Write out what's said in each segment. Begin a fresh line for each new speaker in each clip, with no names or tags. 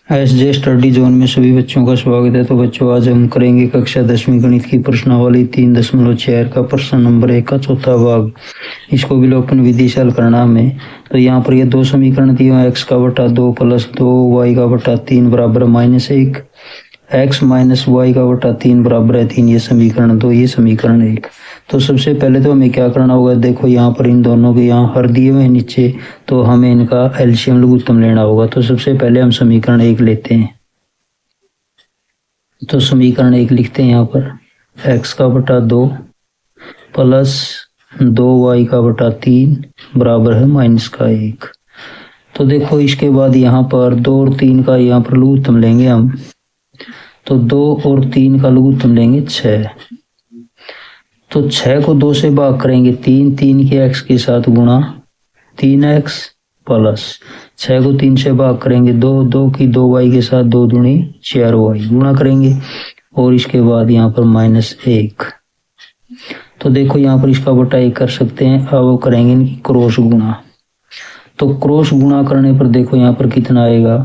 SJ study zone में सभी बच्चों का स्वागत है। तो बच्चों, आज हम करेंगे कक्षा 10वीं गणित की प्रश्नावली 3.4 का प्रश्न नंबर 1 का चौथा भाग। इसको विलोपन विधि से हल करना हमें। तो यहाँ पर ये दो समीकरण दिए हैं, x का बटा 2 प्लस 2 y का बटा 3 बराबर -1, x माइनस वाई का बटा 3 बराबर है 3। ये समीकरण 2, ये समीकरण 1। तो सबसे पहले तो हमें क्या करना होगा, देखो यहाँ पर इन दोनों के यहाँ हर दिए हुए नीचे, तो हमें इनका एलसीएम लघुत्तम लेना होगा। तो सबसे पहले हम समीकरण 1 लेते हैं। तो समीकरण 1 लिखते हैं यहाँ पर, x का बटा 2 प्लस 2y का बटा 3 बराबर है -1। तो देखो इसके बाद यहाँ पर 2 और 3 का यहाँ पर लघुत्तम लेंगे हम। तो 2 और 3 का लघुत्तम लेंगे 6। तो 6 को 2 से भाग करेंगे 3 के x के साथ गुणा 3x प्लस 6 को 3 से भाग करेंगे 2 की 2y के साथ 2 दूनी 4y गुणा करेंगे, और इसके बाद यहाँ पर -1। तो देखो यहाँ पर इसका बटा 1 कर सकते हैं। अब करेंगे इनकी क्रॉस गुणा। तो क्रॉस गुणा करने पर देखो यहाँ पर कितना आएगा,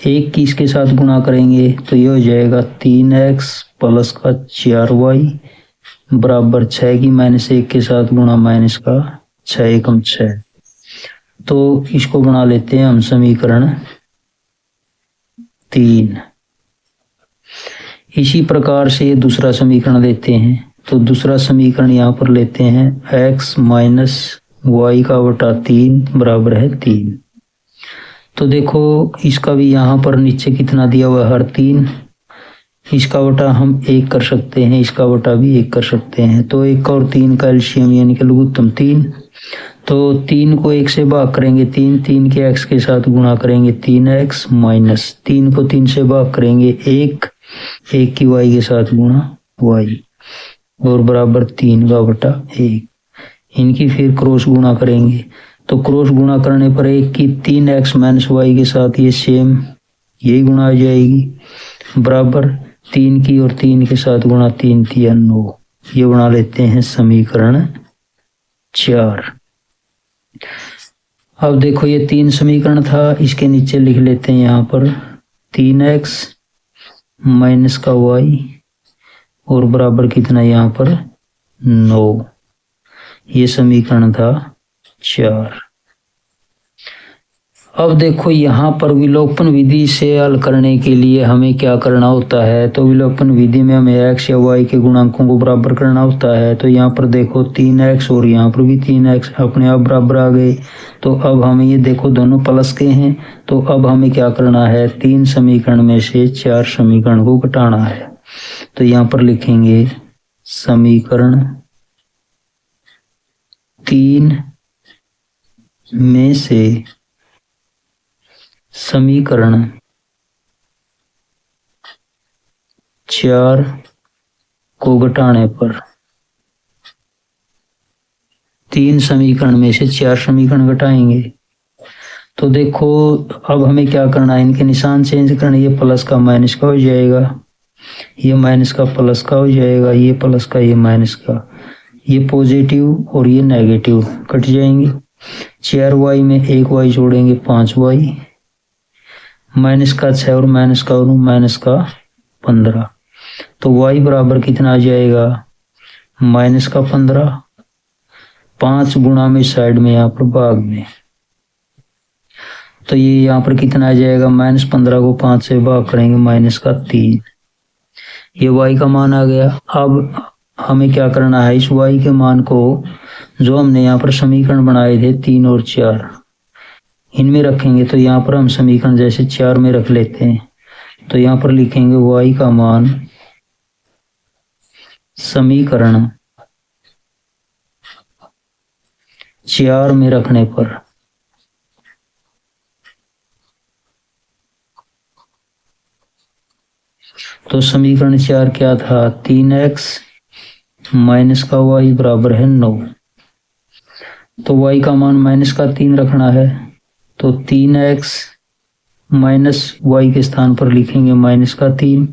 1 की इसके साथ गुणा करेंगे तो ये हो जाएगा 3x प्लस का 4y बराबर 6 की -1 के साथ गुणा माइनस का 6 एकम 6। तो इसको बना लेते हैं हम समीकरण 3। इसी प्रकार से ये दूसरा समीकरण लेते हैं। तो दूसरा समीकरण यहाँ पर लेते हैं, x माइनस वाई का बटा 3 बराबर है 3। तो देखो इसका भी यहाँ पर नीचे कितना दिया हुआ है, हर 3। इसका बटा हम 1 कर सकते हैं, इसका बटा भी 1 कर सकते हैं। तो 1 और 3 का एलसीएम यानी कि लघुत्तम 3। तो 3 को 1 से भाग करेंगे 3 के x के साथ गुणा करेंगे 3x माइनस 3 को 3 से भाग करेंगे 1 की y के साथ गुणा y और बराबर 3 का बटा 1। इनकी फिर क्रॉस गुणा करेंगे। तो क्रॉस गुणा करने पर 1 की 3x माइनस वाई के साथ ये सेम यही गुणा आ जाएगी, बराबर 3 की और 3 के साथ गुणा 3 3 9। ये बना लेते हैं समीकरण 4। अब देखो ये 3 समीकरण था, इसके नीचे लिख लेते हैं यहाँ पर 3x माइनस का y और बराबर कितना यहाँ पर 9। ये समीकरण था 4। अब देखो यहाँ पर विलोपन विधि से हल करने के लिए हमें क्या करना होता है। तो विलोपन विधि में हमें x या y के गुणांकों को बराबर करना होता है। तो यहाँ पर देखो 3x और यहाँ पर भी 3x अपने आप बराबर आ गए। तो अब हमें ये देखो दोनों प्लस के हैं। तो अब हमें क्या करना है, 3 समीकरण में से 4 समीकरण को घटाना है। तो यहाँ पर लिखेंगे समीकरण 3 में से समीकरण 4 को घटाने पर 3 समीकरण में से 4 समीकरण घटाएंगे। तो देखो अब हमें क्या करना है, इनके निशान चेंज करना। ये प्लस का माइनस का हो जाएगा, ये माइनस का प्लस का हो जाएगा, ये प्लस का ये माइनस का, ये पॉजिटिव और ये नेगेटिव कट जाएंगे। 4y में 1y जोड़ेंगे 5y, माइनस का 6 और माइनस का 15। तो y बराबर कितना आ जाएगा, माइनस का 15, 5 गुणा में साइड में यहाँ पर भाग में। तो ये यहाँ पर कितना आ जाएगा, -15 को 5 से भाग करेंगे माइनस का 3। ये y का मान आ गया। अब हमें क्या करना है, इस y के मान को जो हमने यहाँ पर समीकरण बनाए थे 3 और 4 इनमें रखेंगे। तो यहाँ पर हम समीकरण जैसे 4 में रख लेते हैं। तो यहाँ पर लिखेंगे y का मान समीकरण 4 में रखने पर तो समीकरण 4 क्या था, 3x माइनस का y बराबर है 9। तो y का मान -3 रखना है। तो 3x माइनस y के स्थान पर लिखेंगे -3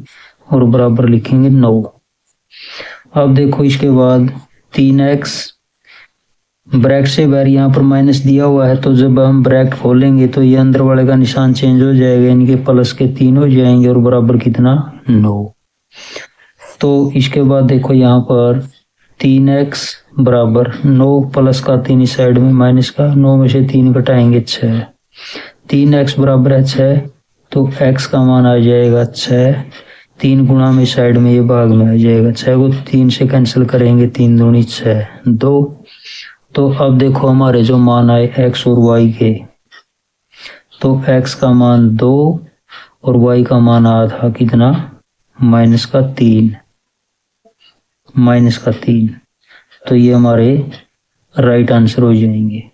और बराबर लिखेंगे 9। अब देखो इसके बाद 3x ब्रैकेट से बाहर यहाँ पर माइनस दिया हुआ है, तो जब हम ब्रैकेट खोलेंगे तो ये अंदर वाले का निशान चेंज हो जाएगा, इनके प्लस के 3 हो जाएंगे और बराबर कितना 9। तो इसके बाद देखो यहाँ पर 3x बराबर 9 प्लस का 3 इस साइड में माइनस का 9 में से 3 घटाएंगे 6। 3x बराबर है 6, तो x का मान आ जाएगा 6। 3 गुणा में साइड में ये भाग में आ जाएगा, 6 को 3 से कैंसिल करेंगे, 3 दूनी 6 2। तो अब देखो हमारे जो मान आए x और y के, तो x का मान 2 और y का मान आया था कितना माइनस का 3। तो ये हमारे राइट आंसर हो जाएंगे।